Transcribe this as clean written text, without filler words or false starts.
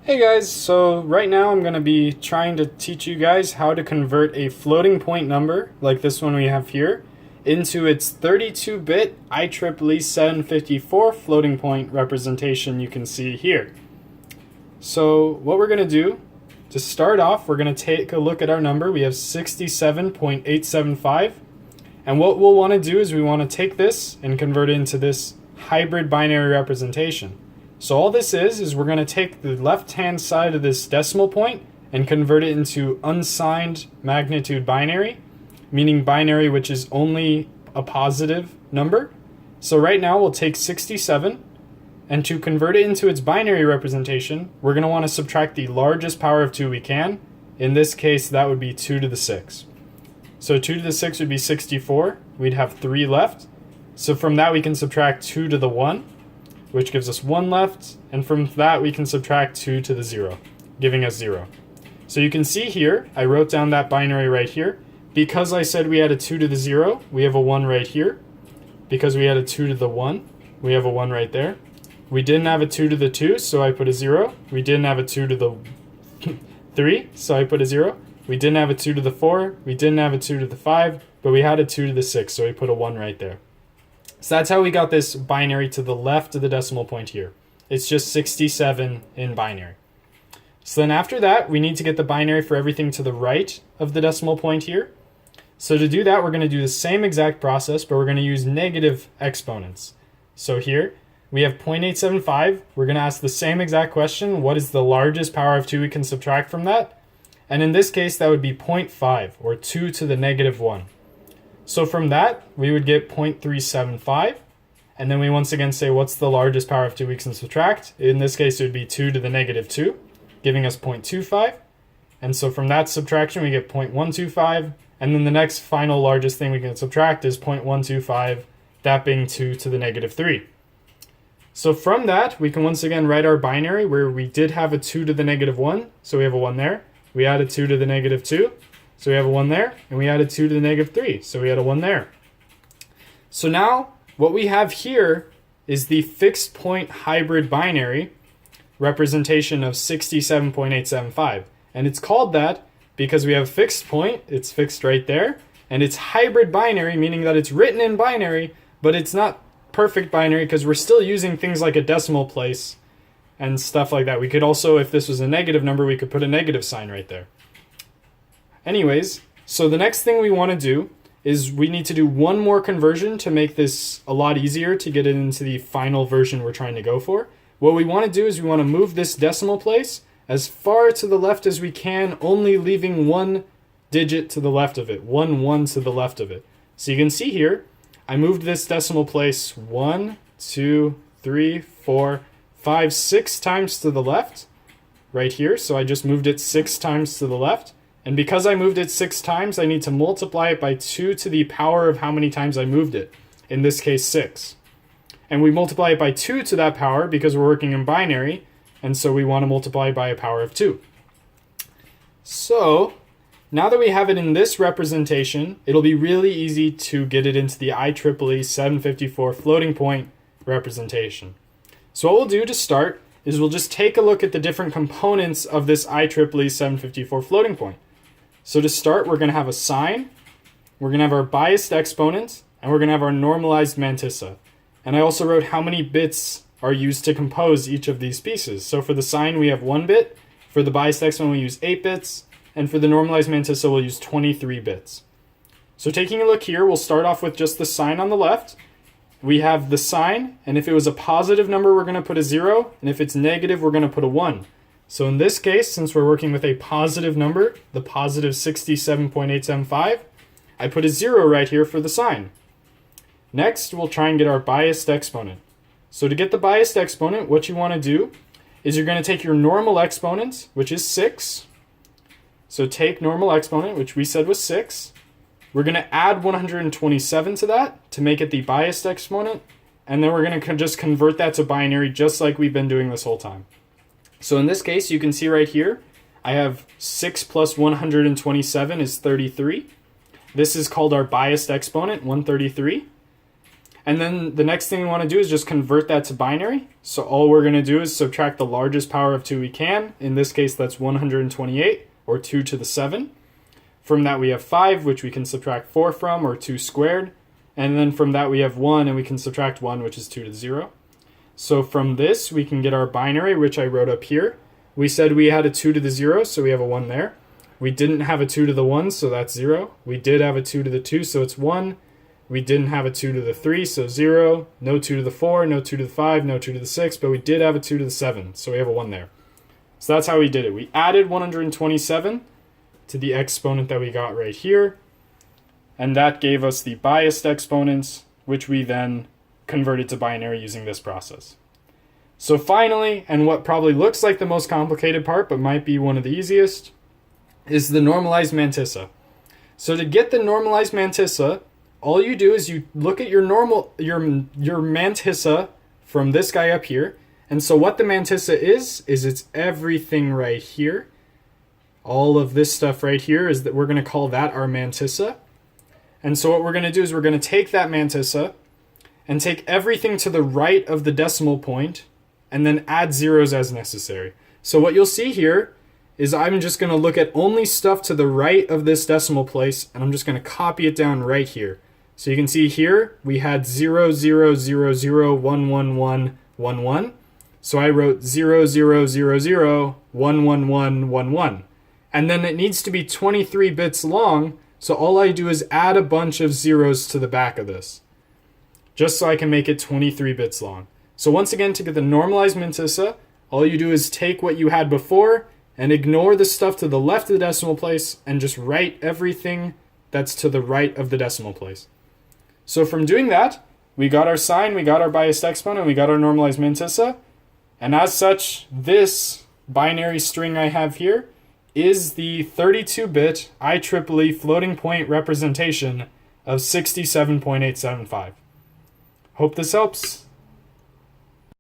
Hey guys, so right now I'm going to be trying to teach you guys how to convert a floating point number, like this one we have here, into its 32-bit IEEE 754 floating point representation you can see here. So what we're going to do, to start off, we're going to take a look at our number. We have 67.875, and what we'll want to do is we want to take this and convert it into this hybrid binary representation. So all this is we're going to take the left-hand side of this decimal point and convert it into unsigned magnitude binary, meaning binary which is only a positive number. So right now we'll take 67, and to convert it into its binary representation, we're going to want to subtract the largest power of 2 we can. In this case, that would be 2 to the 6. So 2 to the 6 would be 64. We'd have 3 left. So from that we can subtract 2 to the 1. Which gives us 1 left, and from that we can subtract 2 to the 0, giving us 0. So you can see here, I wrote down that binary right here. Because I said we had a 2 to the 0, we have a 1 right here. Because we had a 2 to the 1, we have a 1 right there. We didn't have a 2 to the 2, so I put a 0. We didn't have a 2 to the 3, so I put a 0. We didn't have a 2 to the 4, we didn't have a 2 to the 5, but we had a 2 to the 6, so we put a 1 right there. So that's how we got this binary to the left of the decimal point here. It's just 67 in binary. So then after that, we need to get the binary for everything to the right of the decimal point here. So to do that, we're going to do the same exact process, but we're going to use negative exponents. So here, we have 0.875. We're going to ask the same exact question. What is the largest power of 2 we can subtract from that? And in this case, that would be 0.5, or 2 to the negative 1. So from that, we would get 0.375, and then we once again say what's the largest power of 2 we can subtract. In this case, it would be 2 to the negative 2, giving us 0.25. And so from that subtraction, we get 0.125, and then the next final largest thing we can subtract is 0.125, that being 2 to the negative 3. So from that, we can once again write our binary where we did have a 2 to the negative 1, so we have a 1 there. We added 2 to the negative 2. So we have a 1 there, and we added 2 to the negative 3, so we had a 1 there. So now, what we have here is the fixed point hybrid binary representation of 67.875. And it's called that because we have fixed point, it's fixed right there, and it's hybrid binary, meaning that it's written in binary, but it's not perfect binary because we're still using things like a decimal place and stuff like that. We could also, if this was a negative number, we could put a negative sign right there. Anyways, so the next thing we want to do is we need to do one more conversion to make this a lot easier to get it into the final version we're trying to go for. What we want to do is we want to move this decimal place as far to the left as we can, only leaving 1 digit to the left of it, 1 to the left of it. So you can see here, I moved this decimal place 1, 2, 3, 4, 5, 6 times to the left, right here. So I just moved it 6 times to the left. And because I moved it 6 times, I need to multiply it by 2 to the power of how many times I moved it. In this case, 6. And we multiply it by 2 to that power because we're working in binary, and so we want to multiply by a power of 2. So, now that we have it in this representation, it'll be really easy to get it into the IEEE 754 floating point representation. So what we'll do to start is we'll just take a look at the different components of this IEEE 754 floating point. So to start, we're going to have a sign, we're going to have our biased exponent, and we're going to have our normalized mantissa. And I also wrote how many bits are used to compose each of these pieces. So for the sign, we have 1 bit, for the biased exponent, we use 8 bits, and for the normalized mantissa, we'll use 23 bits. So taking a look here, we'll start off with just the sign on the left. We have the sign, and if it was a positive number, we're going to put a 0, and if it's negative, we're going to put a 1. So in this case, since we're working with a positive number, the positive 67.875, I put a 0 right here for the sign. Next, we'll try and get our biased exponent. So to get the biased exponent, what you want to do is you're going to take your normal exponent, which is 6. So take normal exponent, which we said was 6. We're going to add 127 to that to make it the biased exponent, and then we're going to just convert that to binary just like we've been doing this whole time. So in this case, you can see right here, I have 6 plus 127 is 33. This is called our biased exponent, 133. And then the next thing we want to do is just convert that to binary. So all we're going to do is subtract the largest power of 2 we can. In this case, that's 128, or 2 to the 7. From that we have 5, which we can subtract 4 from, or 2 squared. And then from that we have 1, and we can subtract 1, which is 2 to the 0. So from this, we can get our binary, which I wrote up here. We said we had a 2 to the 0, so we have a 1 there. We didn't have a 2 to the 1, so that's 0. We did have a 2 to the 2, so it's 1. We didn't have a 2 to the 3, so 0. No 2 to the 4, no 2 to the 5, no 2 to the 6, but we did have a 2 to the 7, so we have a 1 there. So that's how we did it. We added 127 to the exponent that we got right here, and that gave us the biased exponents, which we then converted to binary using this process. So finally, and what probably looks like the most complicated part, but might be one of the easiest, is the normalized mantissa. So to get the normalized mantissa, all you do is you look at your mantissa from this guy up here. And so what the mantissa is it's everything right here. All of this stuff right here is that we're going to call that our mantissa. And so what we're going to do is we're going to take that mantissa and take everything to the right of the decimal point and then add zeros as necessary. So what you'll see here is I'm just going to look at only stuff to the right of this decimal place, and I'm just going to copy it down right here. So you can see here we had 0, 0, 0, 0, 1, 1, 1, 1, 1. So I wrote 0, 0, 0, 0, 1, 1, 1, 1, 1. And then it needs to be 23 bits long, so all I do is add a bunch of zeros to the back of this, just so I can make it 23 bits long. So once again, to get the normalized mantissa, all you do is take what you had before and ignore the stuff to the left of the decimal place and just write everything that's to the right of the decimal place. So from doing that, we got our sign, we got our biased exponent, we got our normalized mantissa, and as such, this binary string I have here is the 32-bit IEEE floating point representation of 67.875. Hope this helps.